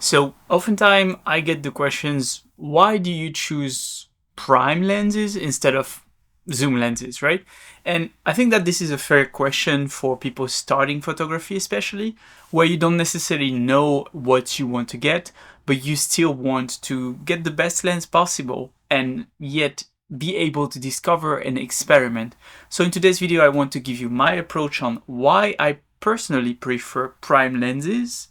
So oftentimes I get the questions, why do you choose prime lenses instead of zoom lenses, right? And I think that this is a fair question for people starting photography, especially where you don't necessarily know what you want to get, but you still want to get the best lens possible and yet be able to discover and experiment. So in today's video, I want to give you my approach on why I personally prefer prime lenses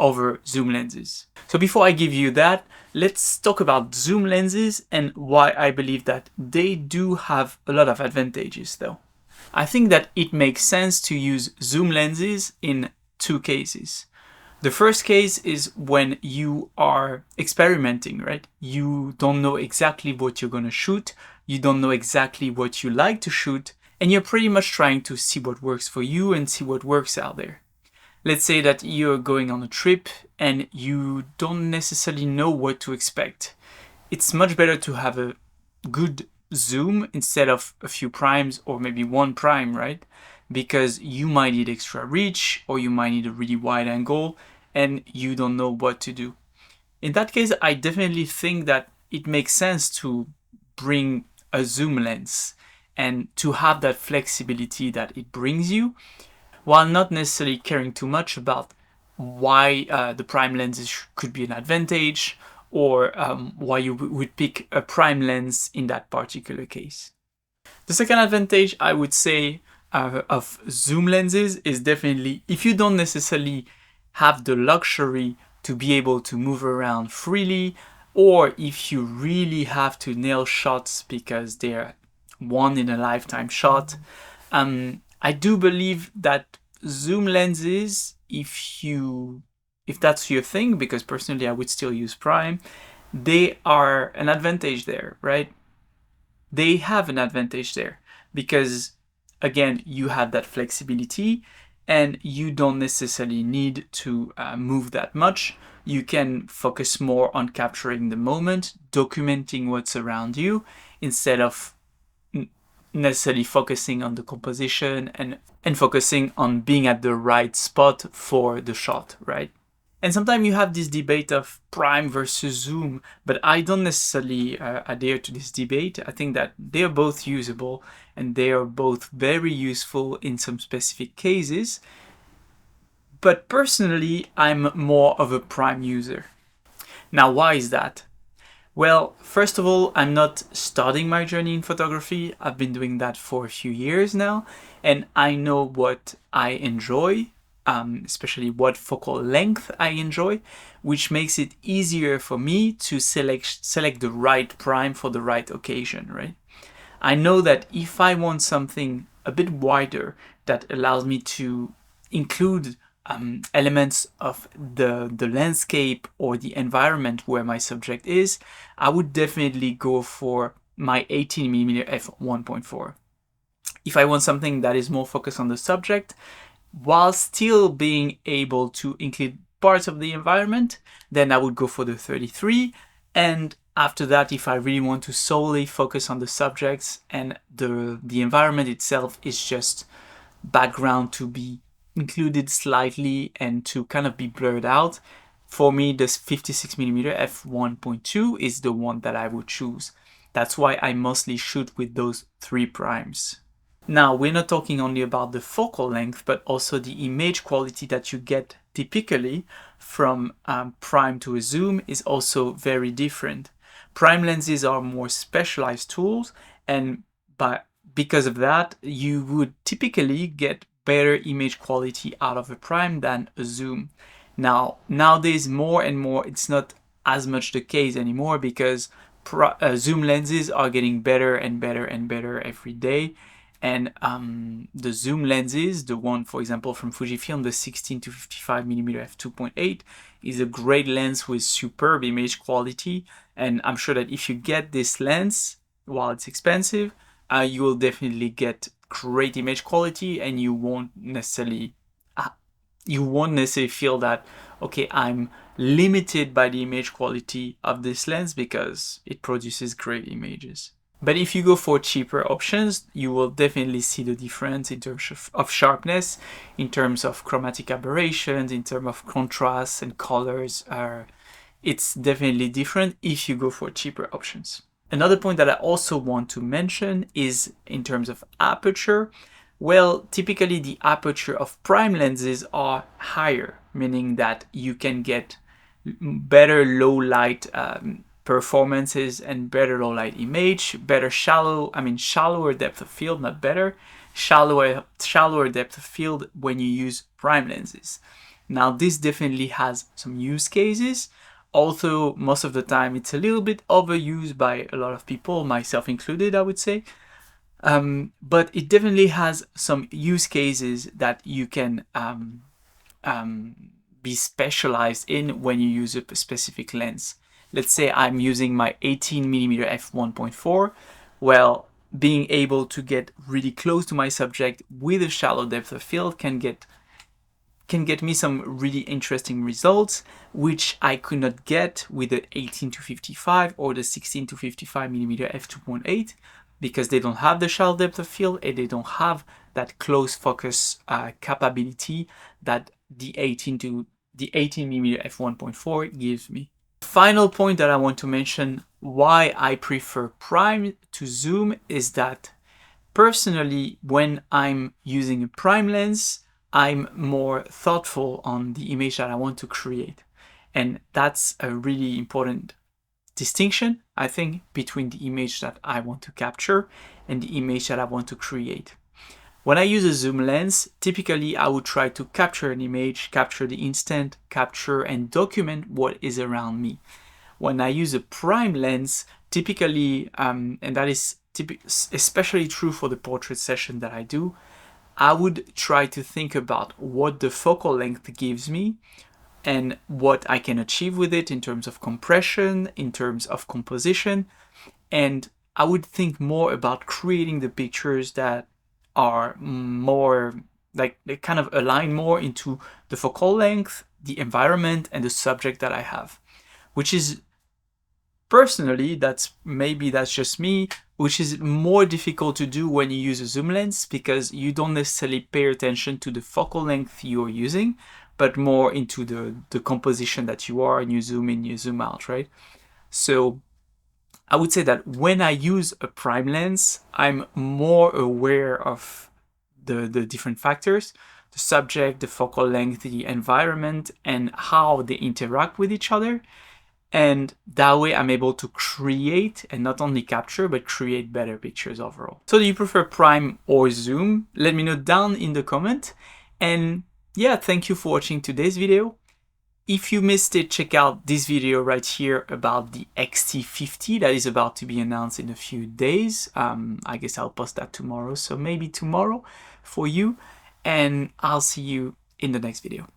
over zoom lenses. So before I give you that, let's talk about zoom lenses and why I believe that they do have a lot of advantages though. I think that it makes sense to use zoom lenses in two cases. The first case is when you are experimenting, right? You don't know exactly what you're going to shoot, you don't know exactly what you like to shoot, and you're pretty much trying to see what works for you and see what works out there. Let's say that you're going on a trip and you don't necessarily know what to expect. It's much better to have a good zoom instead of a few primes or maybe one prime, right? Because you might need extra reach or you might need a really wide angle and you don't know what to do. In that case, I definitely think that it makes sense to bring a zoom lens and to have that flexibility that it brings you, while not necessarily caring too much about why the prime lenses could be an advantage or why you would pick a prime lens in that particular case. The second advantage I would say of zoom lenses is definitely if you don't necessarily have the luxury to be able to move around freely, or if you really have to nail shots because they're one in a lifetime shot. I do believe that zoom lenses, if that's your thing, because personally I would still use prime, they are an advantage there, right? They have an advantage there because again, you have that flexibility and you don't necessarily need to move that much. You can focus more on capturing the moment, documenting what's around you instead of necessarily focusing on the composition and focusing on being at the right spot for the shot, right? And sometimes you have this debate of prime versus zoom, but I don't necessarily adhere to this debate. I think that they are both usable and they are both very useful in some specific cases. But personally, I'm more of a prime user. Now, why is that? Well, first of all, I'm not starting my journey in photography. I've been doing that for a few years now, and I know what I enjoy, especially what focal length I enjoy, which makes it easier for me to select the right prime for the right occasion, right? I know that if I want something a bit wider that allows me to include elements of the landscape or the environment where my subject is, I would definitely go for my 18mm f1.4. If I want something that is more focused on the subject, while still being able to include parts of the environment, then I would go for the 33. And after that, if I really want to solely focus on the subjects and the environment itself is just background to be included slightly and to kind of be blurred out, for me this 56mm f1.2 is the one that I would choose. That's why I mostly shoot with those three primes. Now, we're not talking only about the focal length, but also the image quality that you get typically from prime to a zoom is also very different. Prime lenses are more specialized tools, and because of that, you would typically get better image quality out of a prime than a zoom. Now, nowadays, more and more, it's not as much the case anymore because zoom lenses are getting better and better and better every day. And the zoom lenses, the one, for example, from Fujifilm, the 16 to 55mm f2.8, is a great lens with superb image quality. And I'm sure that if you get this lens, while it's expensive, you will definitely get great image quality, and you won't necessarily feel that, okay, I'm limited by the image quality of this lens because it produces great images. But if you go for cheaper options, you will definitely see the difference in terms of sharpness, in terms of chromatic aberrations, in terms of contrast and colors. It's definitely different if you go for cheaper options. Another point that I also want to mention is in terms of aperture. Well, typically the aperture of prime lenses are higher, meaning that you can get better low light performances and better low light image, better shallower depth of field, not better, shallower depth of field when you use prime lenses. Now this definitely has some use cases, although most of the time it's a little bit overused by a lot of people, myself included, I would say. But it definitely has some use cases that you can be specialized in when you use a specific lens. Let's say I'm using my 18mm f1.4. Well, being able to get really close to my subject with a shallow depth of field can get me some really interesting results, which I could not get with the 18-55 or the 16-55mm f2.8, because they don't have the shallow depth of field and they don't have that close focus capability that the 18mm f1.4 gives me. Final point that I want to mention why I prefer prime to zoom is that personally, when I'm using a prime lens, I'm more thoughtful on the image that I want to create. And that's a really important distinction, I think, between the image that I want to capture and the image that I want to create. When I use a zoom lens, typically I would try to capture an image, capture the instant, capture and document what is around me. When I use a prime lens, typically, and that is especially true for the portrait session that I do, I would try to think about what the focal length gives me and what I can achieve with it in terms of compression, in terms of composition, and I would think more about creating the pictures that are more like they kind of align more into the focal length, the environment, and the subject that I have, which is personally, that's just me, which is more difficult to do when you use a zoom lens, because you don't necessarily pay attention to the focal length you're using, but more into the composition that you are, and you zoom in, you zoom out, right? So I would say that when I use a prime lens, I'm more aware of the different factors, the subject, the focal length, the environment, and how they interact with each other. And that way I'm able to create and not only capture, but create better pictures overall. So do you prefer prime or zoom? Let me know down in the comment. And yeah, thank you for watching today's video. If you missed it, check out this video right here about the X-T50 that is about to be announced in a few days. I guess I'll post that tomorrow, so maybe tomorrow for you. And I'll see you in the next video.